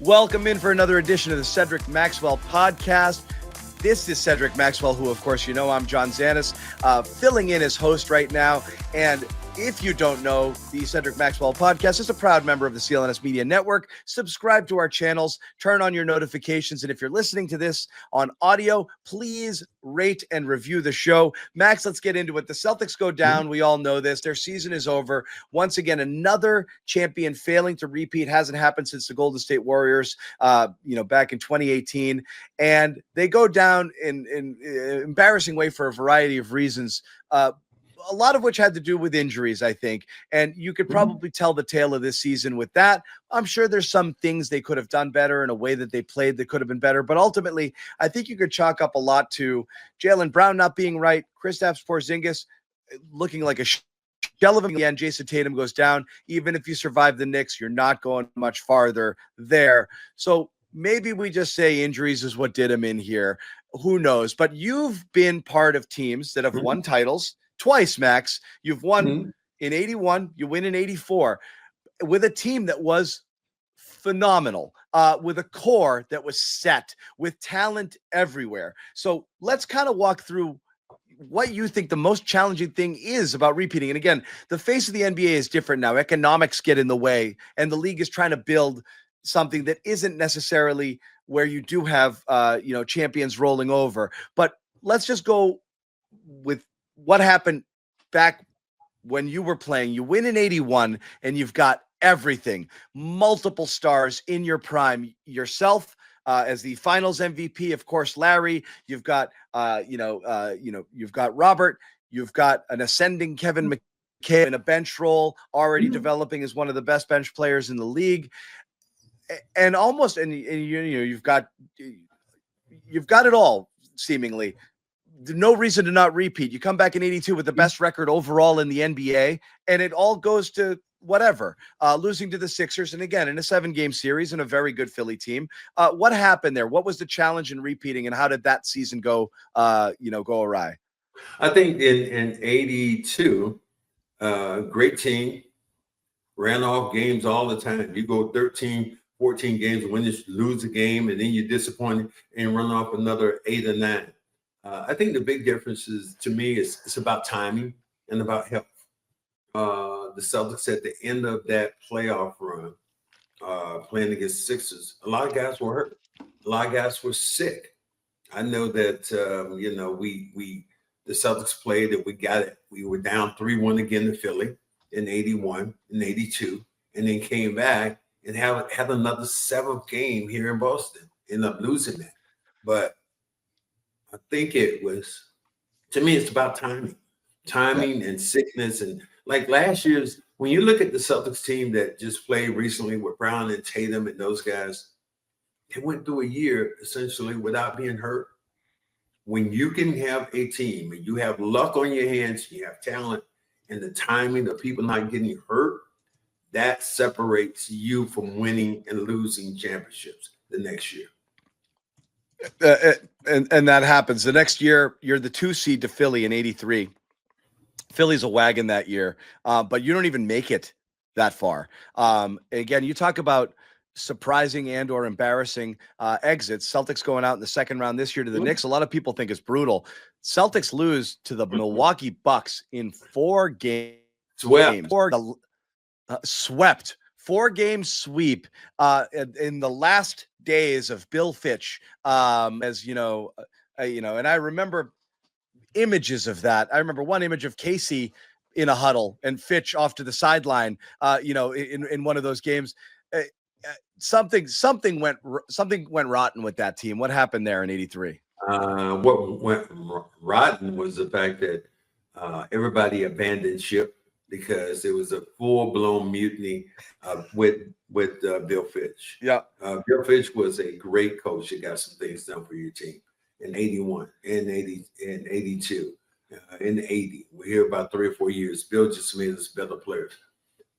Welcome in for another edition of the Cedric Maxwell podcast. This is Cedric Maxwell, who, of course, you know, I'm John Zannis, filling in as host right now. And if you don't know, the Cedric Maxwell podcast is a proud member of the CLNS Media Network. Subscribe to our channels, turn on your notifications, and if you're listening to this on audio, please rate and review the show. Max, let's get into it. The Celtics go down. We all know this. Their season is over. Once again, another champion failing to repeat. Hasn't happened since the Golden State Warriors, back in 2018. And they go down in embarrassing way for a variety of reasons. A lot of which had to do with injuries, I think. And you could probably tell the tale of this season with that. I'm sure there's some things they could have done better in a way that they played that could have been better. But ultimately, I think you could chalk up a lot to Jaylen Brown not being right, Kristaps Porzingis looking like a shell of him. Again, Jason Tatum goes down. Even if you survive the Knicks, you're not going much farther there. So maybe we just say injuries is what did him in here. Who knows? But you've been part of teams that have won titles twice, Max. You've won in 81, you win in 84 with a team that was phenomenal, with a core that was set, with talent everywhere. So let's kind of walk through what you think the most challenging thing is about repeating. And again, the face of the NBA is different now. Economics get in the way, and the league is trying to build something that isn't necessarily where you do have, champions rolling over. But let's just go with what happened back when you were playing. You win in 81 and you've got everything, multiple stars in your prime, yourself as the finals MVP, of course, Larry, you've got, you've got Robert, you've got an ascending Kevin McHale in a bench role, already developing as one of the best bench players in the league. And you've got it all seemingly. No reason to not repeat. You come back in 82 with the best record overall in the NBA, and it all goes to whatever, losing to the Sixers. And again, in a 7-game series and a very good Philly team. What happened there? What was the challenge in repeating, and how did that season go awry? I think in 82, great team, ran off games all the time. You go 13, 14 games, win this, lose a game, and then you're disappointed and run off another 8 or 9. I think the big difference is, to me, it's about timing and about health. The Celtics at the end of that playoff run, playing against Sixers, a lot of guys were hurt. A lot of guys were sick. I know that the Celtics played and we got it. We were down 3-1 again to Philly in 81 and 82, and then came back and had another 7th game here in Boston. Ended up losing that, but I think it was, to me, it's about timing and sickness. And like last year's, when you look at the Celtics team that just played recently with Brown and Tatum and those guys, they went through a year essentially without being hurt. When you can have a team and you have luck on your hands, you have talent, and the timing of people not getting hurt, that separates you from winning and losing championships the next year. And that happens. The next year, you're the 2 seed to Philly in 83. Philly's a wagon that year, but you don't even make it that far. Again, you talk about surprising and or embarrassing exits. Celtics going out in the second round this year to the Knicks. A lot of people think it's brutal. Celtics lose to the Milwaukee Bucks in 4 games. Swept. 4-game sweep in the last days of Bill Fitch, and I remember images of that. I remember one image of Casey in a huddle and Fitch off to the sideline, in one of those games. Something went rotten with that team. What happened there in 83? What went rotten was the fact that everybody abandoned ship because there was a full-blown mutiny with Bill Fitch. Yeah. Bill Fitch was a great coach that got some things done for your team in 81, in 80, in 82, in 80. We're here about 3 or 4 years. Bill just made us better players.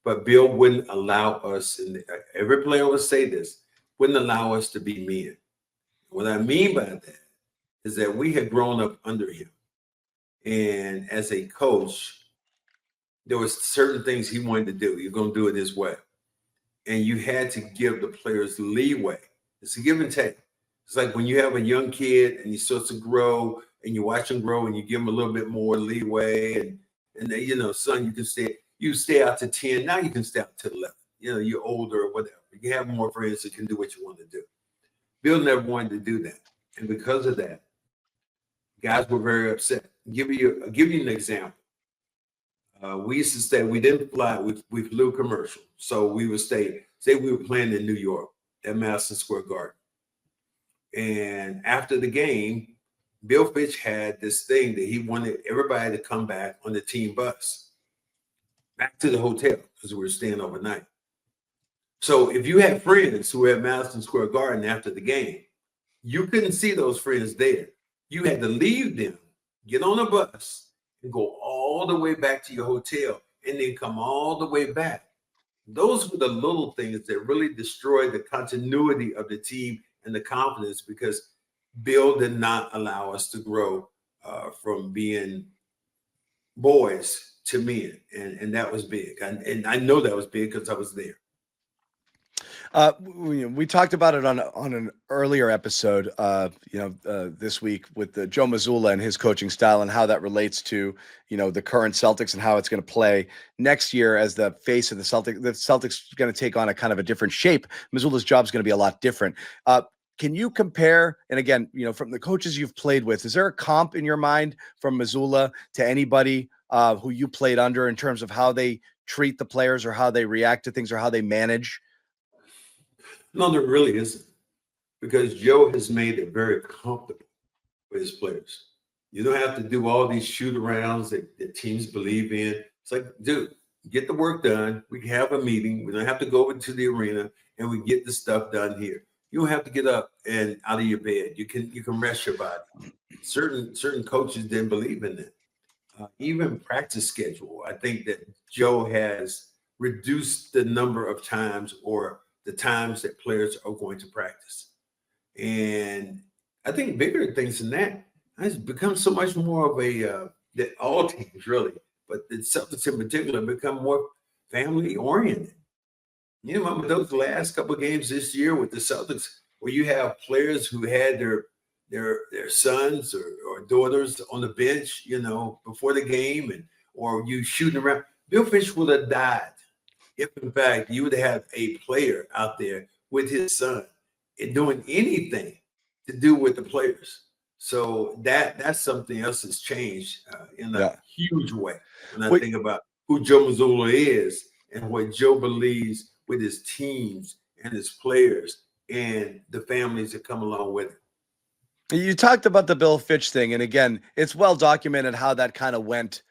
But Bill wouldn't allow us, and every player would say this, wouldn't allow us to be men. What I mean by that is that we had grown up under him. And as a coach, there was certain things he wanted to do. You're going to do it his way. and you had to give the players leeway. It's a give and take. It's like when you have a young kid and he starts to grow and you watch him grow and you give him a little bit more leeway and then, son, you stay out to 10. Now you can stay out to 11. You're older or whatever. You have more friends that can do what you want to do. Bill never wanted to do that. And because of that, guys were very upset. I'll give you an example. We used to stay, we didn't fly, we flew commercial. So we would say we were playing in New York at Madison Square Garden. And after the game, Bill Fitch had this thing that he wanted everybody to come back on the team bus, back to the hotel, because we were staying overnight. So if you had friends who were at Madison Square Garden after the game, you couldn't see those friends there. You had to leave them, get on a bus, and go all the way back to your hotel, and then come all the way back. Those were the little things that really destroyed the continuity of the team and the confidence, because Bill did not allow us to grow from being boys to men, and that was big. And I know that was big because I was there. We talked about it on an earlier episode, this week with Joe Mazzulla and his coaching style and how that relates to, the current Celtics and how it's going to play next year as the face of the Celtics. The Celtics are going to take on a kind of a different shape. Mazzulla's job is going to be a lot different. Can you compare, and again, from the coaches you've played with, is there a comp in your mind from Mazzulla to anybody who you played under in terms of how they treat the players or how they react to things or how they manage? No, there really isn't, because Joe has made it very comfortable with his players. You don't have to do all these shoot-arounds that teams believe in. It's like, dude, get the work done. We can have a meeting. We don't have to go over to the arena, and we get the stuff done here. You don't have to get up and out of your bed. You can rest your body. Certain coaches didn't believe in that. Even practice schedule, I think that Joe has reduced the number of times or the times that players are going to practice. And I think bigger things than that, it's become so much more of that all teams really, but the Celtics in particular, become more family oriented. You remember those last couple of games this year with the Celtics, where you have players who had their sons or daughters on the bench, before the game, or you shooting around. Bill Fitch would have died if, in fact, you would have a player out there with his son and doing anything to do with the players. So that's something else that's changed in a huge way. When I think about who Joe Mazzulla is and what Joe believes with his teams and his players and the families that come along with it. You talked about the Bill Fitch thing, and again, it's well documented how that kind of went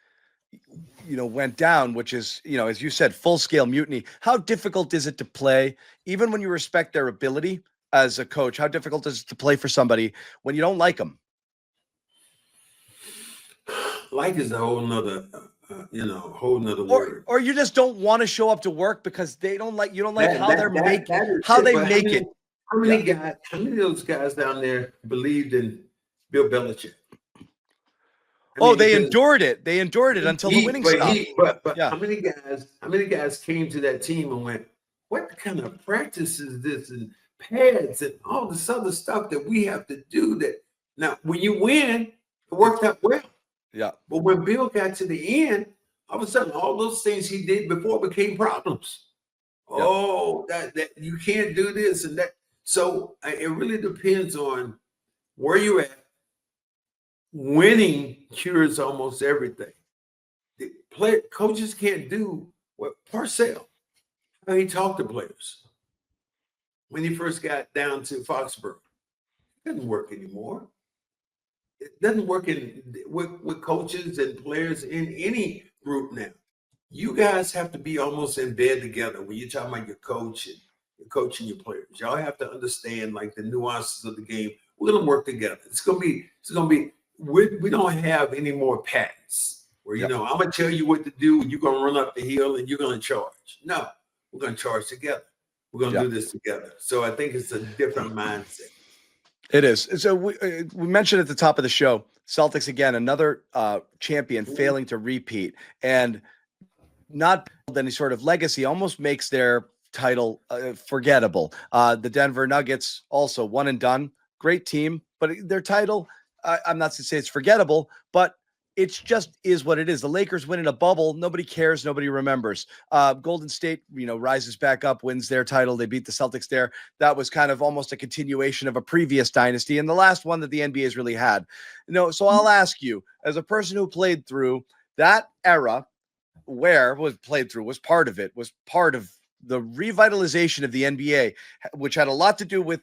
down, which is, as you said, full-scale mutiny. How difficult is it to play, even when you respect their ability as a coach? How difficult is it to play for somebody when you don't like them? Like is a whole nother, whole nother word. Or you just don't want to show up to work because you don't like how they make it. How many of those guys down there believed in Bill Belichick? They endured it. They endured it until the winning stopped. But how many guys came to that team and went, what kind of practice is this, and pads and all this other stuff that we have to do? That now when you win, it worked out well. Yeah. But when Bill got to the end, all of a sudden, all those things he did before became problems. Yeah. Oh, that you can't do this and that. So it really depends on where you're at. Winning cures almost everything. The coaches can't do what Parcells, how he talked to players when he first got down to Foxborough. It doesn't work anymore. It doesn't work with coaches and players in any group now. You guys have to be almost in bed together when you're talking about your coach and your coach and your players. Y'all have to understand like the nuances of the game. We're gonna work together. It's gonna be. We don't have any more patents where I'm gonna tell you what to do and you're gonna run up the hill and you're gonna charge. No, we're gonna charge together. We're gonna do this together. So I think it's a different mindset. It is. So we mentioned at the top of the show, Celtics again, another champion failing to repeat, and not any sort of legacy almost makes their title, forgettable. The Denver Nuggets, also one and done. Great team, but their title, I'm not to say it's forgettable, but it's just is what it is. The Lakers win in a bubble. Nobody cares. Nobody remembers. Golden State, rises back up, wins their title. They beat the Celtics there. That was kind of almost a continuation of a previous dynasty and the last one that the NBA has really had. So I'll ask you, as a person who played through that era, was part of it, was part of the revitalization of the NBA, which had a lot to do with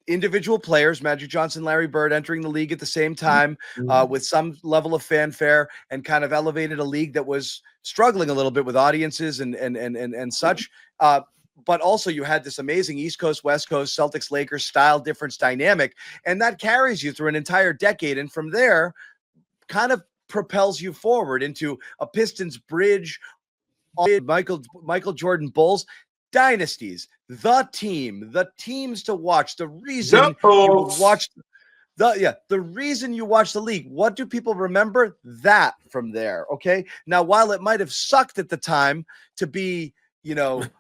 individual players, Magic Johnson, Larry Bird entering the league at the same time, with some level of fanfare, and kind of elevated a league that was struggling a little bit with audiences and such. But also you had this amazing East Coast, West Coast, Celtics, Lakers style difference dynamic, and that carries you through an entire decade. And from there, kind of propels you forward into a Pistons bridge, Michael Jordan Bulls, dynasties, the teams to watch, the reason you watched the reason you watch the league. What do people remember? That from there. Okay. Now, while it might have sucked at the time to be, a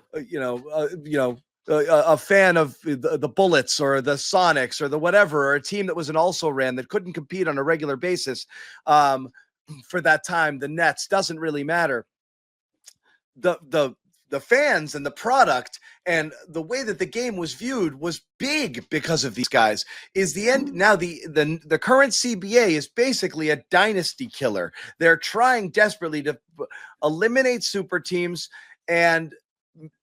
fan of the Bullets or the Sonics or the whatever, or a team that was an also ran that couldn't compete on a regular basis, for that time, the Nets, doesn't really matter. The fans and the product and the way that the game was viewed was big because of these guys. Is the end now? The current CBA is basically a dynasty killer. They're trying desperately to eliminate super teams and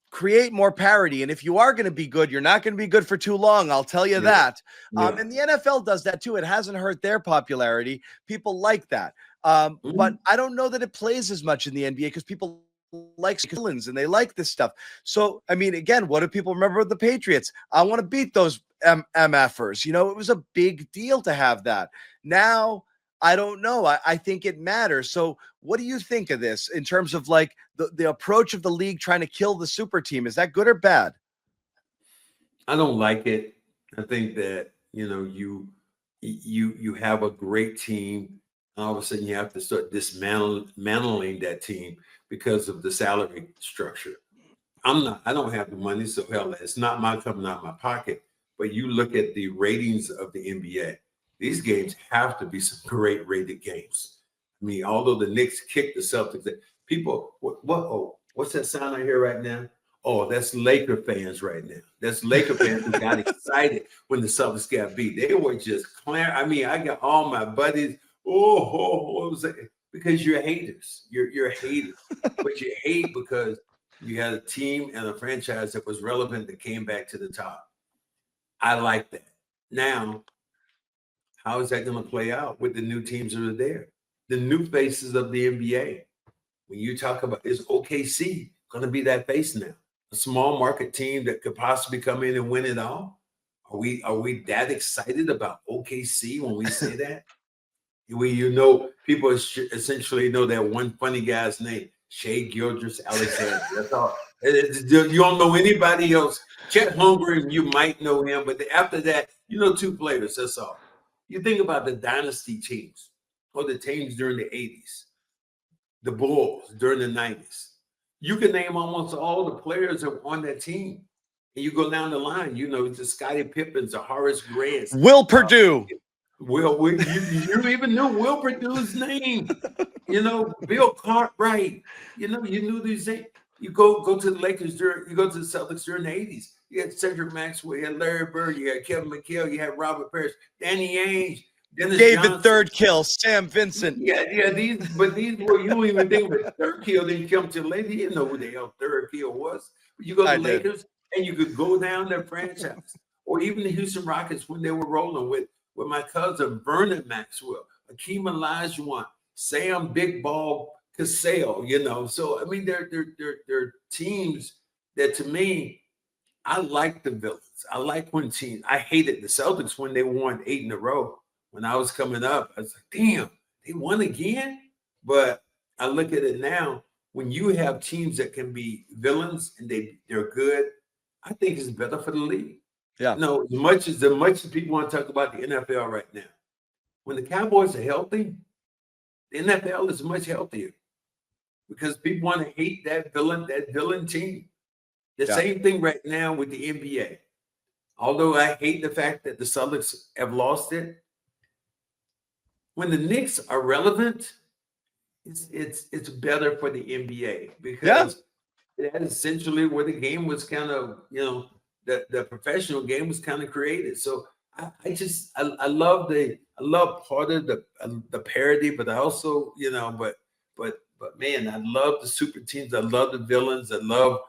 create more parity. And if you are going to be good, you're not going to be good for too long. I'll tell you that. And the NFL does that too. It hasn't hurt their popularity. People like that. But I don't know that it plays as much in the NBA because people like villains and they like this stuff. So, I mean, again, what do people remember of the Patriots? I want to beat those MFers. It was a big deal to have that. Now, I don't know. I think it matters. So what do you think of this in terms of like the approach of the league trying to kill the super team? Is that good or bad? I don't like it. I think that, you have a great team. And all of a sudden you have to start dismantling that team because of the salary structure. I don't have the money, so hell, it's not my coming out of my pocket. But you look at the ratings of the NBA. These games have to be some great rated games. I mean, although the Knicks kicked the Celtics, what's that sound I hear right now? Oh, that's Laker fans right now. That's Laker fans who got excited when the Celtics got beat. They were just clear. I mean, I got all my buddies. What was that? Because you're haters. You're haters. But you hate because you had a team and a franchise that was relevant that came back to the top. I like that. Now, how is that going to play out with the new teams that are there? The new faces of the NBA. When you talk about, is OKC going to be that face now? A small market team that could possibly come in and win it all? Are we that excited about OKC when we say that? People essentially know that one funny guy's name, Shea Gilgeous-Alexander. That's all. You don't know anybody else. Chet Holmgren, you might know him, but after that, two players. That's all. You think about the dynasty teams or the teams during the 80s, the Bulls during the 90s. You can name almost all the players that were on that team. And you go down the line, the Scottie Pippins, the Horace Grants. Will Perdue. You even knew Will Perdue's name. Bill Cartwright. You knew these things. You go to the Lakers you go to the Celtics during the 80s. You had Cedric Maxwell, you had Larry Bird, you had Kevin McHale, you had Robert Parrish, Danny Ainge, Dennis David Johnson. Third Kill, Sam Vincent. Yeah, these were, you don't even think of it. Third Kill didn't come to the Lakers. You didn't know who the hell Third Kill was. But you go to the Lakers and you could go down their franchise. Or even the Houston Rockets when they were rolling with my cousin Vernon Maxwell, Hakeem Olajuwon, Sam Big Ball Cassell, So I mean, they're teams that, to me, I like the villains. I like when teams. I hated the Celtics when they won 8 in a row. When I was coming up, I was like, damn, they won again. But I look at it now. When you have teams that can be villains and they're good, I think it's better for the league. Yeah. No, as much as people want to talk about the NFL right now, when the Cowboys are healthy, the NFL is much healthier because people want to hate that villain team. The same thing right now with the NBA. Although I hate the fact that the Celtics have lost it, when the Knicks are relevant, it's better for the NBA because that is essentially where the game was kind of, the professional game was kind of created. So I love part of the parody, but I also, but man, I love the super teams. I love the villains. I love,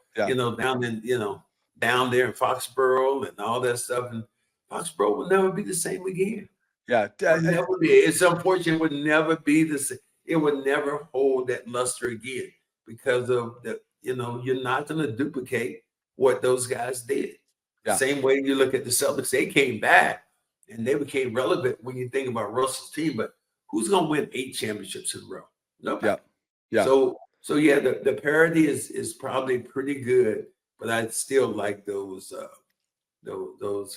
down there in Foxborough and all that stuff. And Foxborough will never be the same again. Yeah. It will never be. It's unfortunate. It would never be the same. It would never hold that luster again because of the, you're not going to duplicate what those guys did. Yeah. Same way you look at the Celtics, they came back and they became relevant when you think about Russell's team. But who's going to win 8 championships in a row? Nobody. Yeah. So yeah, the parody is probably pretty good, but I still like those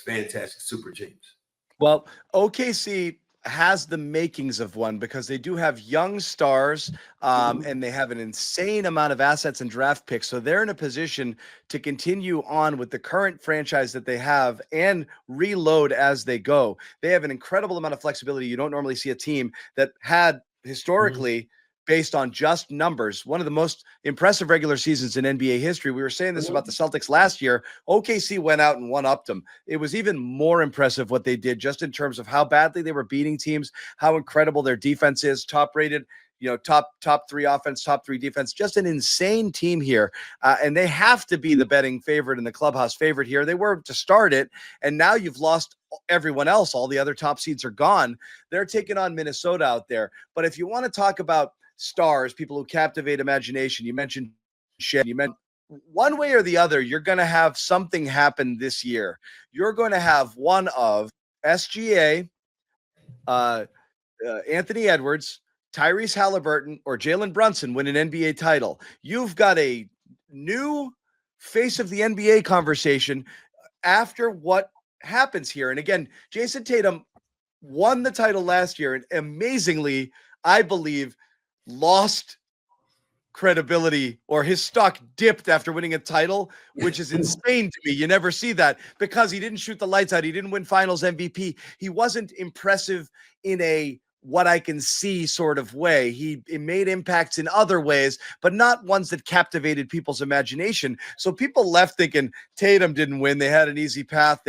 fantastic super teams. Well, OKC has the makings of one because they do have young stars and they have an insane amount of assets and draft picks. So they're in a position to continue on with the current franchise that they have and reload as they go. They have an incredible amount of flexibility. You don't normally see a team that had historically based on just numbers, one of the most impressive regular seasons in NBA history. We were saying this about the Celtics last year. OKC went out and one-upped them. It was even more impressive what they did just in terms of how badly they were beating teams, how incredible their defense is, top-rated, top 3 offense, top 3 defense, just an insane team here. And they have to be the betting favorite and the clubhouse favorite here. They were to start it, and now you've lost everyone else. All the other top seeds are gone. They're taking on Minnesota out there. But if you want to talk about stars, people who captivate imagination, you mentioned Shea, you mentioned one way or the other, you're going to have something happen this year. You're going to have one of SGA, Anthony Edwards, Tyrese Halliburton, or Jalen Brunson win an NBA title. You've got a new face of the NBA conversation after what happens here. And again, Jason Tatum won the title last year and amazingly, I believe, lost credibility, or his stock dipped after winning a title, which is insane to me. You never see that because he didn't shoot the lights out. He didn't win finals MVP. He wasn't impressive in a what I can see sort of way. He made impacts in other ways, but not ones that captivated people's imagination. So people left thinking Tatum didn't win. They had an easy path.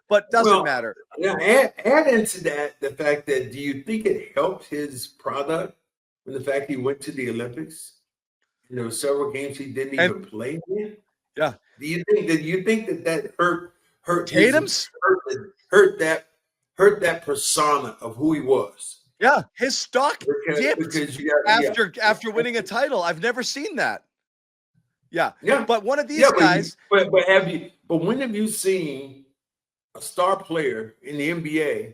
But doesn't matter. Yeah, add into that the fact that, do you think it helped his product when the fact he went to the Olympics? And there were several games he didn't even play in. Yeah. Do you think that hurt Tatum's hurt that persona of who he was? Yeah, his stock dipped after winning a title. I've never seen that. Yeah. But one of these guys. But when have you seen a star player in the NBA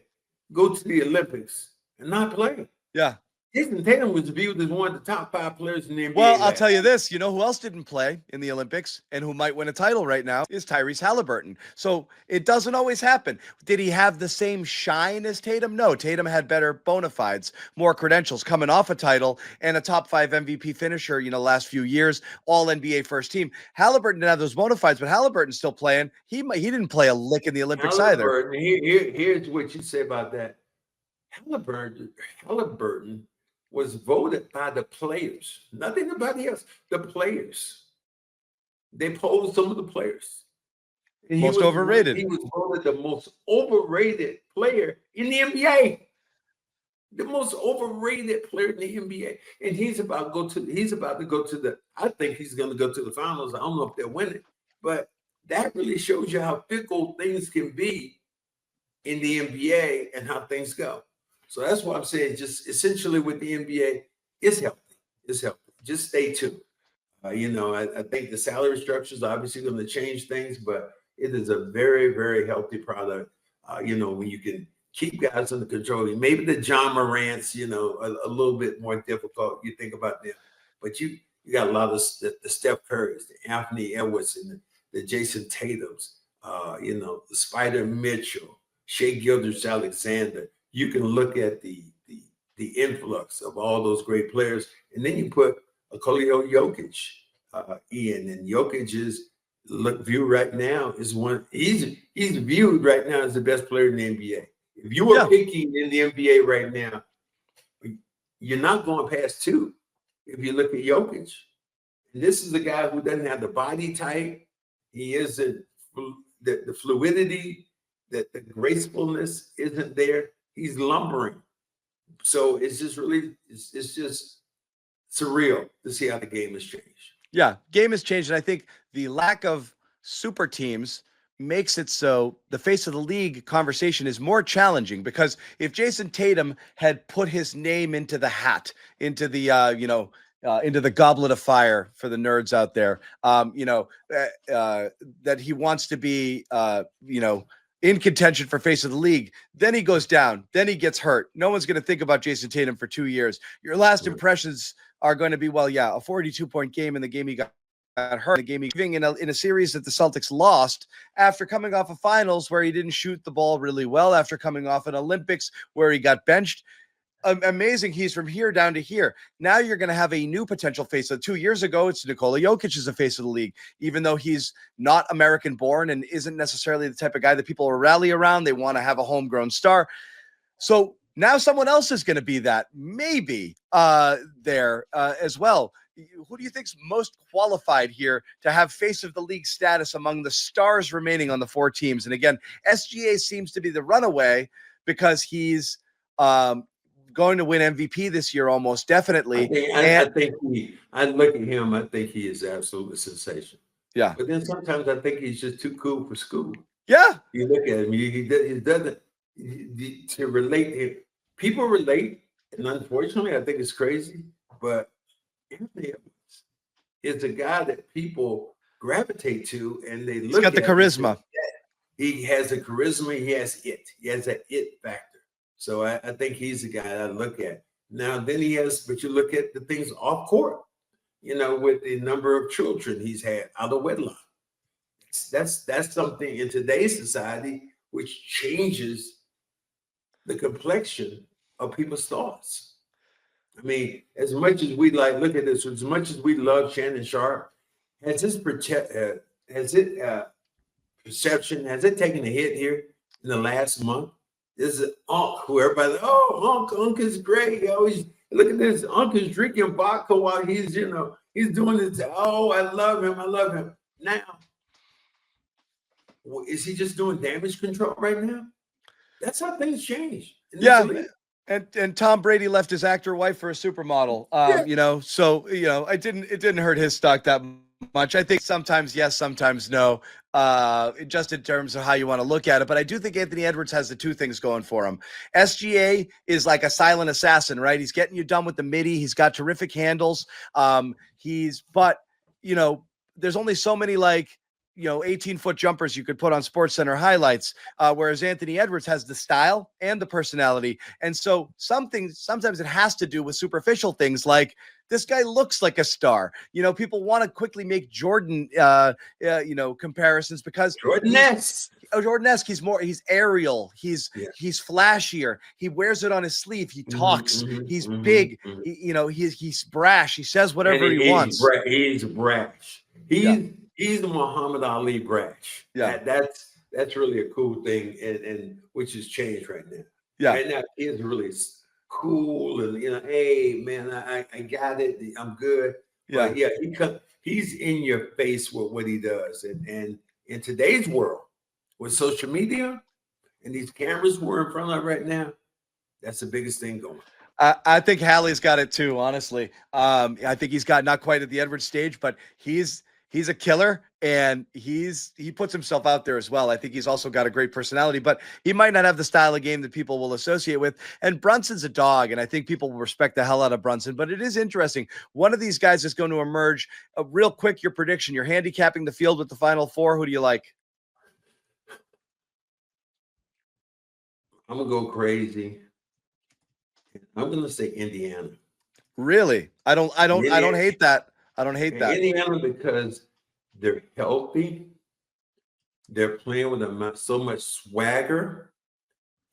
go to the Olympics and not play? Yeah. Jason Tatum was viewed as one of the top 5 players in the NBA. Well, I'll tell you this. You know who else didn't play in the Olympics and who might win a title right now is Tyrese Halliburton. So it doesn't always happen. Did he have the same shine as Tatum? No. Tatum had better bona fides, more credentials, coming off a title and a top 5 MVP finisher, last few years, all NBA first team. Halliburton didn't have those bona fides, but Halliburton's still playing. He didn't play a lick in the Olympics either. Here's what you say about that. Halliburton was voted by the players, not anybody else. The players. They polled some of the players. And most overrated. He was voted the most overrated player in the NBA. The most overrated player in the NBA. And he's about to go to the, I think he's going to go to the finals. I don't know if they'll win it. But that really shows you how fickle things can be in the NBA and how things go. So that's why I'm saying, just essentially with the NBA, it's healthy. It's healthy. Just stay tuned. I think the salary structure is obviously going to change things, but it is a very, very healthy product. When you can keep guys under control. Maybe the John Morant's, a little bit more difficult. You think about them, but you got a lot of the Steph Currys, the Anthony Edwards, and the Jason Tatums, the Spider Mitchell, Shea Gilgeous-Alexander. You can look at the influx of all those great players, and then you put Nikola Jokic in, and Jokic is look viewed right now is he's viewed right now as the best player in the NBA. If you were picking in the NBA right now, you're not going past two. If you look at Jokic, and this is a guy who doesn't have the body type. He isn't the fluidity, that the gracefulness isn't there. He's lumbering. So it's just really, it's just surreal to see how the game has changed. Yeah, game has changed. And I think the lack of super teams makes it so the face of the league conversation is more challenging, because if Jason Tatum had put his name into the hat, into the, into the goblet of fire for the nerds out there, that he wants to be, in contention for face of the league, then he goes down, then he gets hurt. No one's going to think about Jason Tatum for 2 years. Your last impressions are going to be, a 42-point game in the game he got hurt, the game in a series that the Celtics lost after coming off of finals where he didn't shoot the ball really well, after coming off an Olympics where he got benched. Amazing. He's from here down to here. Now you're going to have a new potential face. So 2 years ago, it's Nikola Jokic is the face of the league, even though he's not American born and isn't necessarily the type of guy that people will rally around. They want to have a homegrown star. So now someone else is going to be that, maybe there as well. Who do you think's most qualified here to have face of the league status among the stars remaining on the four teams? And again, SGA seems to be the runaway because he's going to win MVP this year, almost definitely. I look at him, I think he is absolutely sensational. Yeah. But then sometimes I think he's just too cool for school. Yeah. You look at him, he doesn't, to relate. People relate, and unfortunately, I think it's crazy, but Anthony Edwards is a guy that people gravitate to, and they look at. He's got the charisma. He has a charisma. He has it. He has that it factor. So I think he's the guy I look at. Now, then he has, but you look at the things off court, with the number of children he's had out of wedlock. That's something in today's society which changes the complexion of people's thoughts. I mean, as much as we look at this, as much as we love Shannon Sharp, has it taken a hit here in the last month? This is Unc, who everybody, Unc is great. Look at this. Unc is drinking vodka while he's doing it. Oh, I love him. Now, is he just doing damage control right now? That's how things change. Yeah. And Tom Brady left his actor wife for a supermodel. So it didn't hurt his stock that much. I think sometimes yes, sometimes no. Just in terms of how you want to look at it. But I do think Anthony Edwards has the two things going for him. SGA is like a silent assassin, right? He's getting you done with the midi. He's got terrific handles. There's only so many 18-foot jumpers you could put on SportsCenter highlights, whereas Anthony Edwards has the style and the personality. And so sometimes it has to do with superficial things like this guy looks like a star. People want to quickly make Jordan, comparisons because Jordan-esque. He's aerial. He's flashier. He wears it on his sleeve. He talks. He's big. He's brash. He says whatever he wants. He's brash. He's the Muhammad Ali brash. Yeah, that's really a cool thing, and which has changed right now. Yeah, right now he's really cool, and hey man, I got it. I'm good. Yeah, but yeah. He's in your face with what he does, and in today's world with social media and these cameras we're in front of right now, that's the biggest thing going. I think Hallie's got it too. Honestly, I think he's got not quite at the Edwards stage, but he's a killer, and he puts himself out there as well. I think he's also got a great personality, but he might not have the style of game that people will associate with. And Brunson's a dog, and I think people will respect the hell out of Brunson. But it is interesting. One of these guys is going to emerge. Real quick, your prediction. You're handicapping the field with the Final Four. Who do you like? I'm going to go crazy. I'm going to say Indiana. Really? I don't hate that. I don't hate that. Indiana, because they're healthy. They're playing with so much swagger.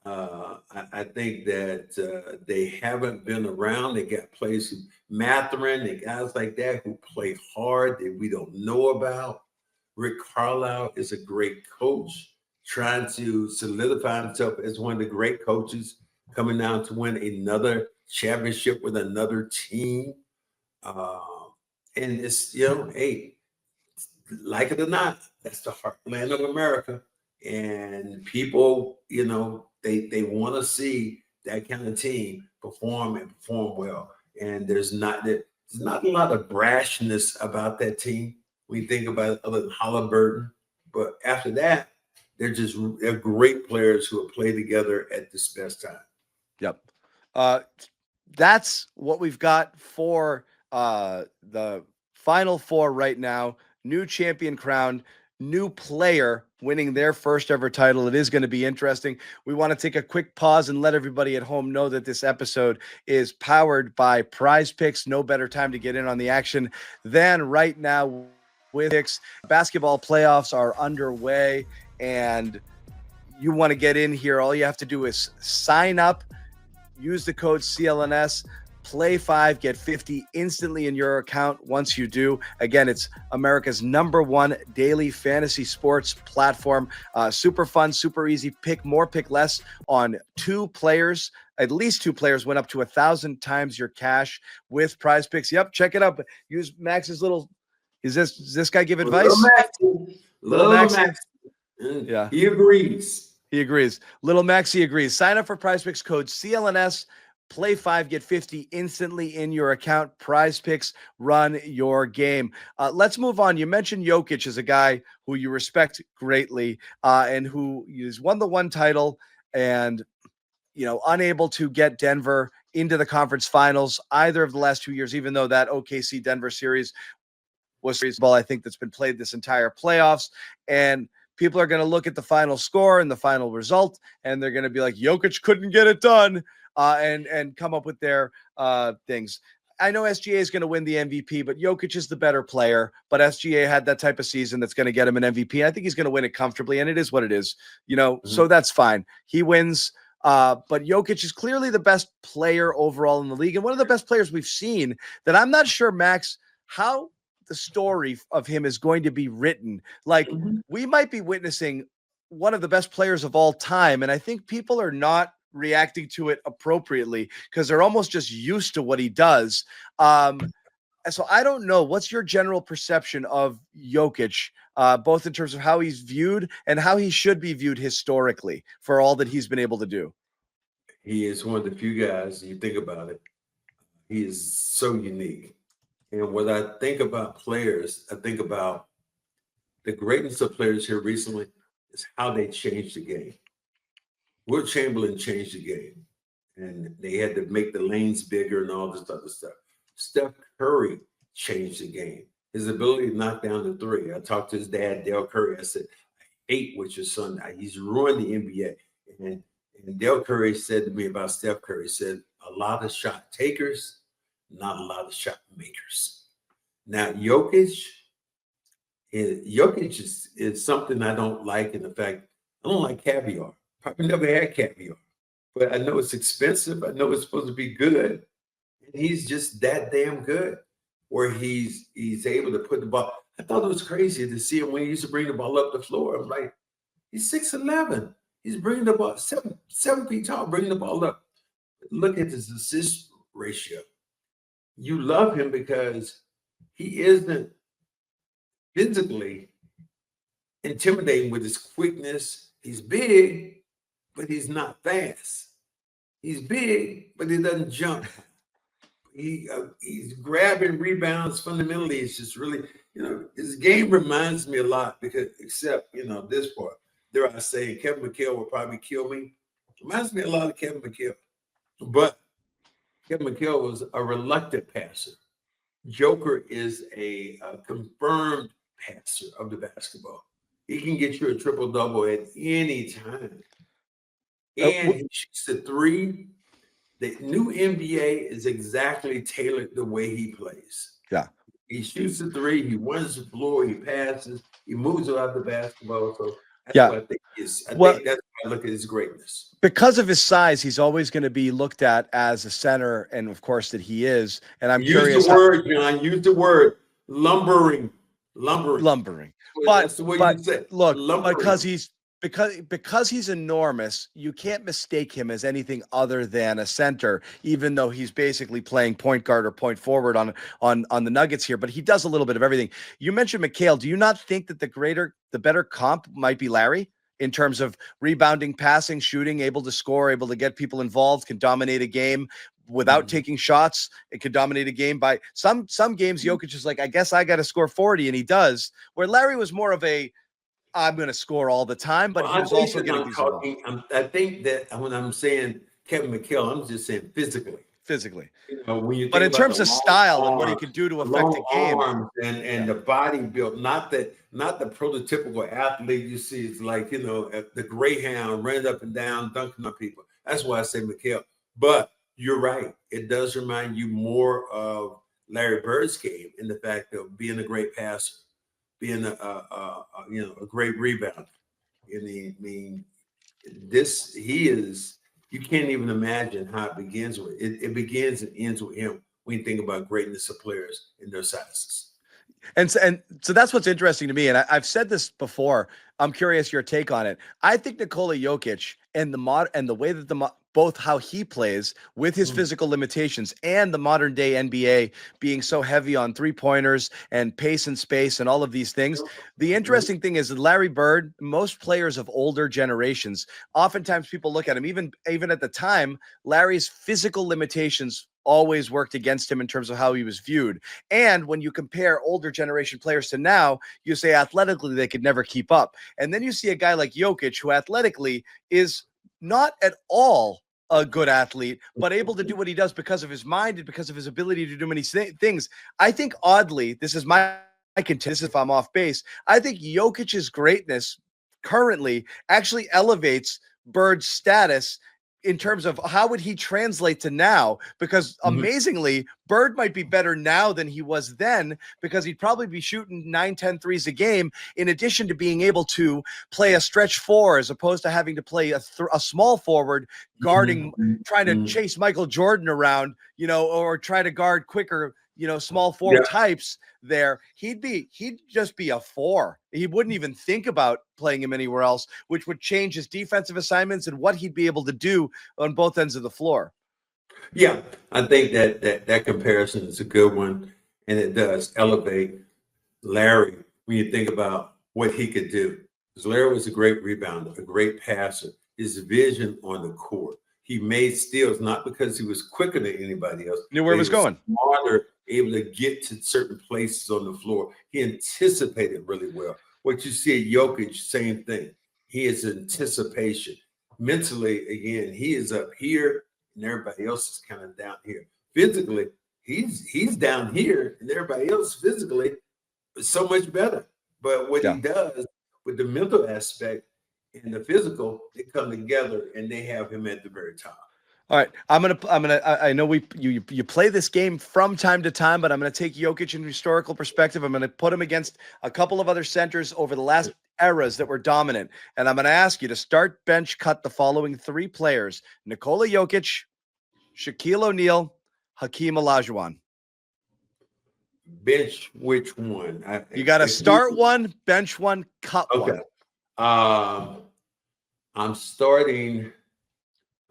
I think that they haven't been around. They got players who Mathurin and guys like that who play hard that we don't know about. Rick Carlisle is a great coach, trying to solidify himself as one of the great coaches, coming down to win another championship with another team. And it's, hey, like it or not, that's the heartland of America. And people, they want to see that kind of team perform and perform well. And there's not a lot of brashness about that team when you think about it, other than Halliburton. But after that, they're great players who have played together at this best time. Yep. That's what we've got for the Final Four right now. New champion crowned, new player winning their first ever title. It is going to be interesting. We want to take a quick pause and let everybody at home know that this episode is powered by Prizepicks. No better time to get in on the action than right now with picks. Basketball playoffs are underway, and you want to get in here. All you have to do is sign up, use the code CLNS, play 5, get 50 instantly in your account once you do. Again, it's America's #1 daily fantasy sports platform. Super fun, super easy. Pick more, pick less on 2 players. At least 2 players went up to 1,000 times your cash with Prizepicks. Yep, check it out. Use Max's little. Does this guy give advice? Little Maxie. Yeah, he agrees. He agrees. Little Maxie agrees. Sign up for Prizepicks, code CLNS. Play 5, get 50 instantly in your account. Prizepicks, run your game. Let's move on. You mentioned Jokic as a guy who you respect greatly, and who has won the one title and, unable to get Denver into the conference finals either of the last 2 years, even though that OKC Denver series was ball, I think, that's been played this entire playoffs. And people are going to look at the final score and the final result, and they're going to be like, Jokic couldn't get it done. And come up with their things. I know SGA is going to win the MVP, but Jokic is the better player. But SGA had that type of season that's going to get him an MVP. I think he's going to win it comfortably, and it is what it is. So that's fine. He wins. But Jokic is clearly the best player overall in the league, and one of the best players we've seen. That I'm not sure, Max, how the story of him is going to be written. Like, we might be witnessing one of the best players of all time, and I think people are not reacting to it appropriately because they're almost just used to what he does. So I don't know. What's your general perception of Jokic, both in terms of how he's viewed and how he should be viewed historically for all that he's been able to do? He is one of the few guys, you think about it, he is so unique. And when I think about players, I think about the greatness of players here recently is how they changed the game. Will Chamberlain changed the game, and they had to make the lanes bigger and all this other stuff. Steph Curry changed the game. His ability to knock down the 3. I talked to his dad, Dale Curry. I said, I hate what your son, he's ruined the NBA. And Dale Curry said to me about Steph Curry, he said, a lot of shot takers, not a lot of shot makers. Now, Jokic is something I don't like, in the fact I don't like caviar. Probably never had caviar, but I know it's expensive. I know it's supposed to be good. And he's just that damn good, where he's able to put the ball. I thought it was crazy to see him when he used to bring the ball up the floor. I'm like, he's 6'11". He's bringing the ball 7 feet tall, bringing the ball up. Look at his assist ratio. You love him because he isn't physically intimidating with his quickness. He's big, but he's not fast. He's big, but he doesn't jump. He's grabbing rebounds fundamentally. It's just really, his game reminds me a lot except this part. Dare I say, Kevin McHale will probably kill me. Reminds me a lot of Kevin McHale. But Kevin McHale was a reluctant passer. Joker is a confirmed passer of the basketball. He can get you a triple-double at any time. And he shoots the 3. The new NBA is exactly tailored the way he plays. Yeah. He shoots the 3. He runs the floor. He passes. He moves around the basketball. So that's what I think is. I think that's why I look at his greatness. Because of his size, he's always going to be looked at as a center, and of course that he is. And I'm curious. Use the word, John. Use the word lumbering. lumbering. lumbering. That's the way you say it. Look, Lumbering. because he's enormous, you can't mistake him as anything other than a center, even though he's basically playing point guard or point forward on the Nuggets here. But he does a little bit of everything. You mentioned McHale. Do you not think that the better comp might be Larry in terms of rebounding, passing, shooting, able to score, able to get people involved, can dominate a game without taking shots? It could dominate a game by some games. Jokic is like, I guess I got to score 40, and he does. Where Larry was more of a, I'm going to score all the time, but he was also getting these balls. I think that when I'm saying Kevin McHale, I'm just saying physically. When you But in think about terms the of long style and what he arms, can do to the affect long a game, arms and the body built, not the prototypical athlete you see. It's like, the greyhound running up and down, dunking on people. That's why I say McHale. But you're right. It does remind you more of Larry Bird's game in the fact of being a great passer, being a great rebounder. He is. You can't even imagine how it begins with. It begins and ends with him when you think about greatness of players and their sizes. And so that's what's interesting to me. And I've said this before. I'm curious your take on it. I think Nikola Jokic and the way that both how he plays with his physical limitations and the modern day NBA being so heavy on 3-pointers and pace and space and all of these things. The interesting thing is that Larry Bird, most players of older generations, oftentimes people look at him, even at the time, Larry's physical limitations always worked against him in terms of how he was viewed. And when you compare older generation players to now, you say athletically they could never keep up. And then you see a guy like Jokic, who athletically is not at all a good athlete, but able to do what he does because of his mind and because of his ability to do many things. I think oddly, this is my contest if I'm off base, I think Jokic's greatness currently actually elevates Bird's status in terms of how would he translate to now, because amazingly, Bird might be better now than he was then, because he'd probably be shooting 9-10 threes a game, in addition to being able to play a stretch four as opposed to having to play a small forward guarding, trying to chase Michael Jordan around, or try to guard quicker, small forward types there. He'd just be a 4. He wouldn't even think about playing him anywhere else, which would change his defensive assignments and what he'd be able to do on both ends of the floor. Yeah, I think that comparison is a good one, and it does elevate Larry when you think about what he could do. Because Larry was a great rebounder, a great passer. His vision on the court. He made steals not because he was quicker than anybody else. Knew where he was going. Smarter, able to get to certain places on the floor. He anticipated really well. What you see at Jokic, same thing. He is anticipation. Mentally, again, he is up here and everybody else is kind of down here. Physically, he's down here and everybody else physically is so much better. But what he does with the mental aspect and the physical, they come together and they have him at the very top. All right, I know you play this game from time to time, but I'm going to take Jokic in historical perspective. I'm going to put him against a couple of other centers over the last eras that were dominant. And I'm going to ask you to start, bench, cut the following 3 players: Nikola Jokic, Shaquille O'Neal, Hakeem Olajuwon. Bench which one? You got to start one, bench one, cut one. I'm starting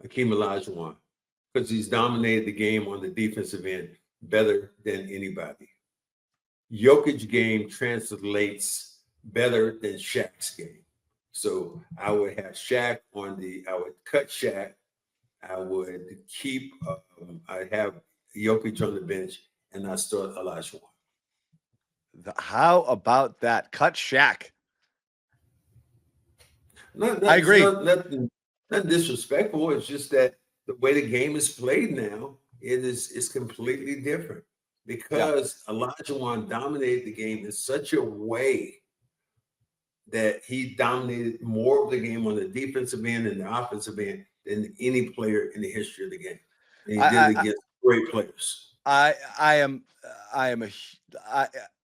Hakeem Olajuwon because he's dominated the game on the defensive end better than anybody. Jokic game translates better than Shaq's game. So I would have Shaq I would cut Shaq. I would keep, I have Jokic on the bench, and I start Olajuwon. How about that? Cut Shaq. I agree. Nothing disrespectful. It's just that the way the game is played now, it's completely different because Olajuwon dominated the game in such a way that he dominated more of the game on the defensive end and the offensive end than any player in the history of the game. And he did it against great players.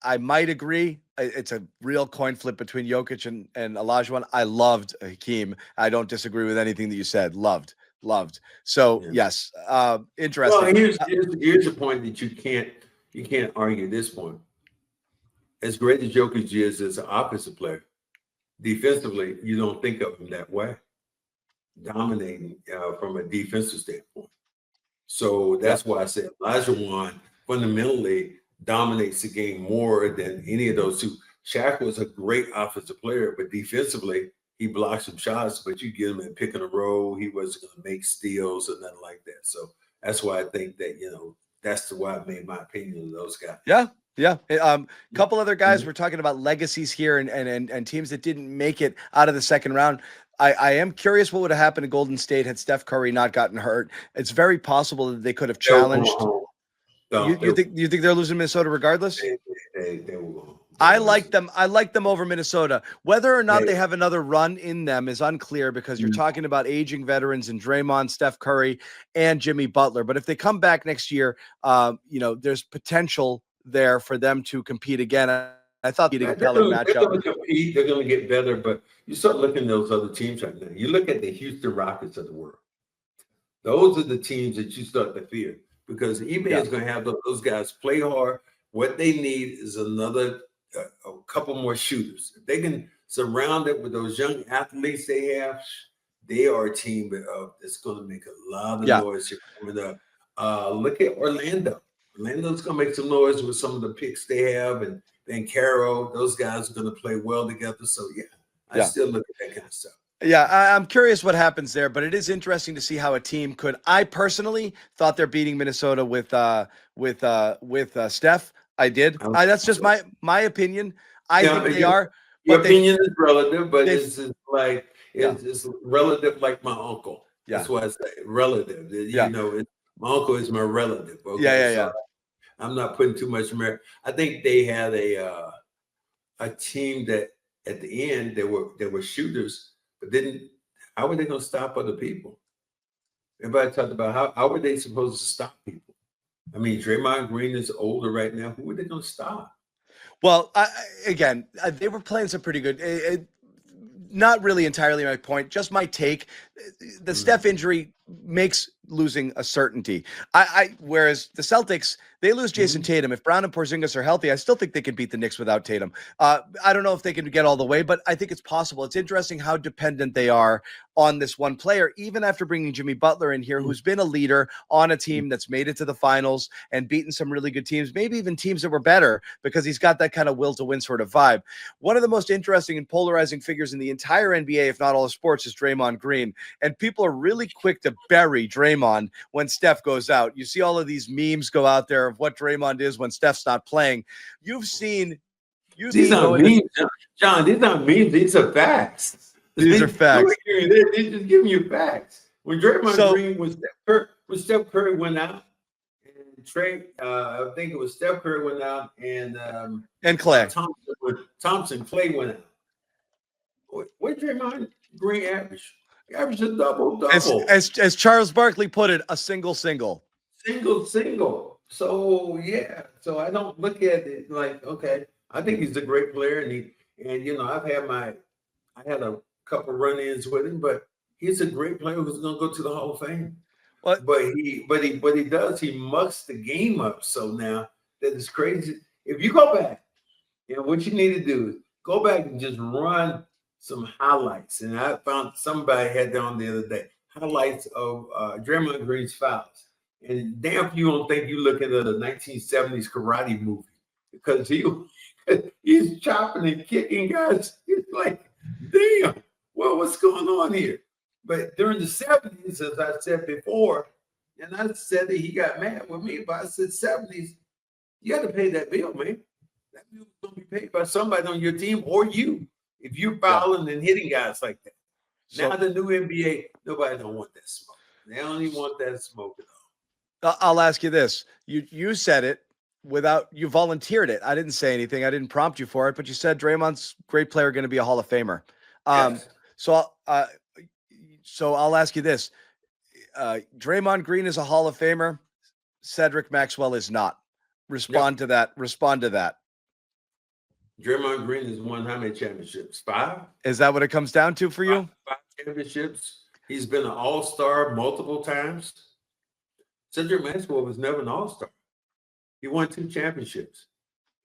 I might agree. It's a real coin flip between Jokic and Olajuwon. I loved Hakeem. I don't disagree with anything that you said. Loved. So yes, interesting. Well, here's a point that you can't argue this point. as great as Jokic is as an offensive player, defensively, you don't think of him that way, dominating from a defensive standpoint. So Yep. that's why I said Olajuwon fundamentally dominates the game more than any of those two. Shaq was a great offensive player, but defensively, he blocked some shots, but you get him in pick and roll, he wasn't going to make steals or nothing like that. So that's why I think that, that's why I made my opinion of those guys. Yeah. Yeah. Couple other guys, Mhm. we're talking about legacies here and teams that didn't make it out of the second round. I am curious what would have happened to Golden State had Steph Curry not gotten hurt. It's very possible that they could have They were going challenged. home. You, No, you think you think they're losing Minnesota regardless? they were going. I like them. I like them over Minnesota. Whether or not They, they have another run in them is unclear because you're talking about aging veterans and Draymond, Steph Curry, and Jimmy Butler. But if they come back next year, there's potential there for them to compete again. I thought the compelling they're matchup. going to compete. They're going to get better. But you start looking at those other teams right now. You look at the Houston Rockets of the world. Those are the teams that you start to fear because eBay is going to have those guys play hard. What they need is a couple more shooters. If they can surround it with those young athletes they have, they are a team that's going to make a lot of noise here coming up. Look at Orlando. Orlando's going to make some noise with some of the picks they have, and then Caro. Those guys are going to play well together. So I still look at that kind of stuff. Yeah, I'm curious what happens there, but it is interesting to see how a team could. I personally thought they're beating Minnesota with Steph. I did. That's just my opinion. I think they are. Your opinion is relative, but it's like it's relative, like my uncle. Yeah. That's why I say relative. My uncle is my relative. Okay? Yeah. I'm not putting too much merit. I think they had a team that at the end they were shooters. But how were they going to stop other people? Everybody talked about how were they supposed to stop people? I mean, Draymond Green is older right now. Who are they going to stop? Well, they were playing some pretty good. Not really entirely my point, just my take. The Steph injury makes losing a certainty. Whereas the Celtics, they lose Jason Tatum. If Brown and Porzingis are healthy, I still think they can beat the Knicks without Tatum. I don't know if they can get all the way, but I think it's possible. It's interesting how dependent they are on this one player, even after bringing Jimmy Butler in here, who's been a leader on a team that's made it to the finals and beaten some really good teams, maybe even teams that were better, because he's got that kind of will to win sort of vibe. One of the most interesting and polarizing figures in the entire NBA, if not all of sports, is Draymond Green. And people are really quick to bury Draymond when Steph goes out. You see all of these memes go out there of what Draymond is when Steph's not playing. These aren't memes, John. These aren't memes. These are facts. These are facts. They just giving you facts. When Draymond Green when Steph Curry went out, and I think it was Steph Curry went out, and Clay Clay went out. What Draymond Green average? He averaged a double. As Charles Barkley put it, a single. Single. So so I don't look at it like, okay, I think he's a great player, and I had a couple run-ins with him, but he's a great player who's going to go to the Hall of Fame. What? But he mucks the game up. So now that is crazy. If you go back, what you need to do is go back and just run some highlights. And I found somebody had that on the other day, highlights of Draymond Green's fouls. And damn if you don't think you're looking at a 1970s karate movie, because he's chopping and kicking guys. He's like, damn, what's going on here? But during the 70s, as I said before, and I said that he got mad with me, but I said 70s, you got to pay that bill, man. That bill's going to be paid by somebody on your team or you if you're fouling and hitting guys like that. Now the new NBA, nobody don't want that smoke. They don't even want that smoke at all. I'll ask you this. You said it you volunteered it. I didn't say anything. I didn't prompt you for it, but you said Draymond's great player, going to be a Hall of Famer. Yes. So I'll ask you this. Draymond Green is a Hall of Famer. Cedric Maxwell is not. Respond to that. Draymond Green has won how many championships? 5? Is that what it comes down to for you? 5 championships. He's been an all-star multiple times. Cedric Maxwell was never an all-star. He won 2 championships.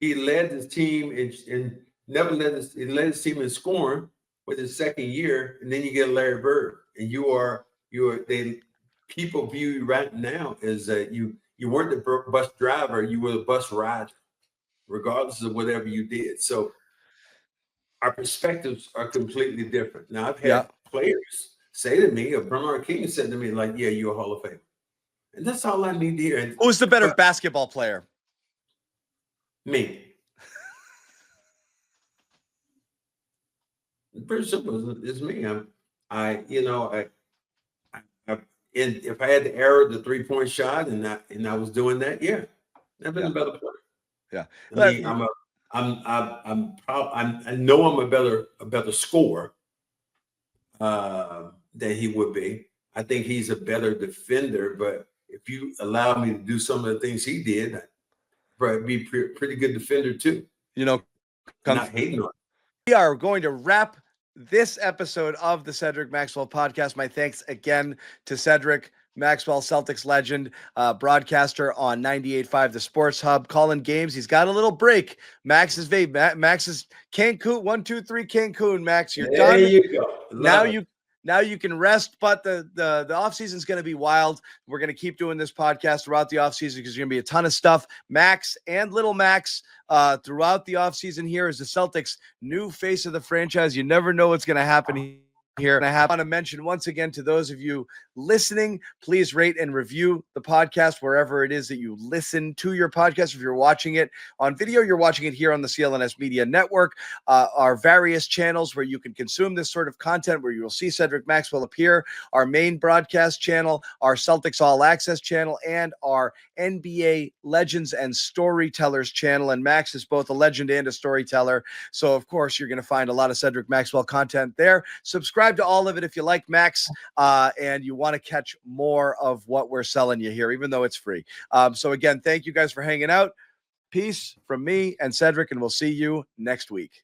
He led his team in never he led his team in scoring with his second year, and then you get Larry Bird, and people view you right now as you weren't the bus driver, you were the bus rider, regardless of whatever you did. So our perspectives are completely different. Now I've had players say to me, or Bernard King said to me, like, "Yeah, you're a Hall of Famer," and that's all I need to hear. And who's the better basketball player? Me. Pretty simple. It's me. If I had to arrow the 3-point shot and I was doing that, yeah, I've been a better player. Yeah. I mean, I know I'm a better scorer than he would be. I think he's a better defender, but if you allow me to do some of the things he did, I'd probably be pretty good defender too. I'm not hating on it. We are going to wrap this episode of the Cedric Maxwell podcast. My thanks again to Cedric Maxwell, Celtics legend, broadcaster on 98.5 The Sports Hub, calling games. He's got a little break. Max is Cancun, 1, 2, 3 Cancun. Max, you're done. There you go. Now you can rest, but the offseason is going to be wild. We're going to keep doing this podcast throughout the offseason because there's going to be a ton of stuff. Max and Little Max throughout the offseason here is the Celtics' new face of the franchise. You never know what's going to happen here. And I want to mention once again to those of you listening, please rate and review the podcast wherever it is that you listen to your podcast. If you're watching it on video, you're watching it here on the CLNS Media Network, our various channels where you can consume this sort of content, where you will see Cedric Maxwell appear, our main broadcast channel, our Celtics All Access channel, and our NBA Legends and Storytellers channel. And Max is both a legend and a storyteller. So, of course, you're going to find a lot of Cedric Maxwell content there. Subscribe to all of it if you like Max and you want to catch more of what we're selling you here, even though it's free. So again, thank you guys for hanging out. Peace from me and Cedric, and we'll see you next week.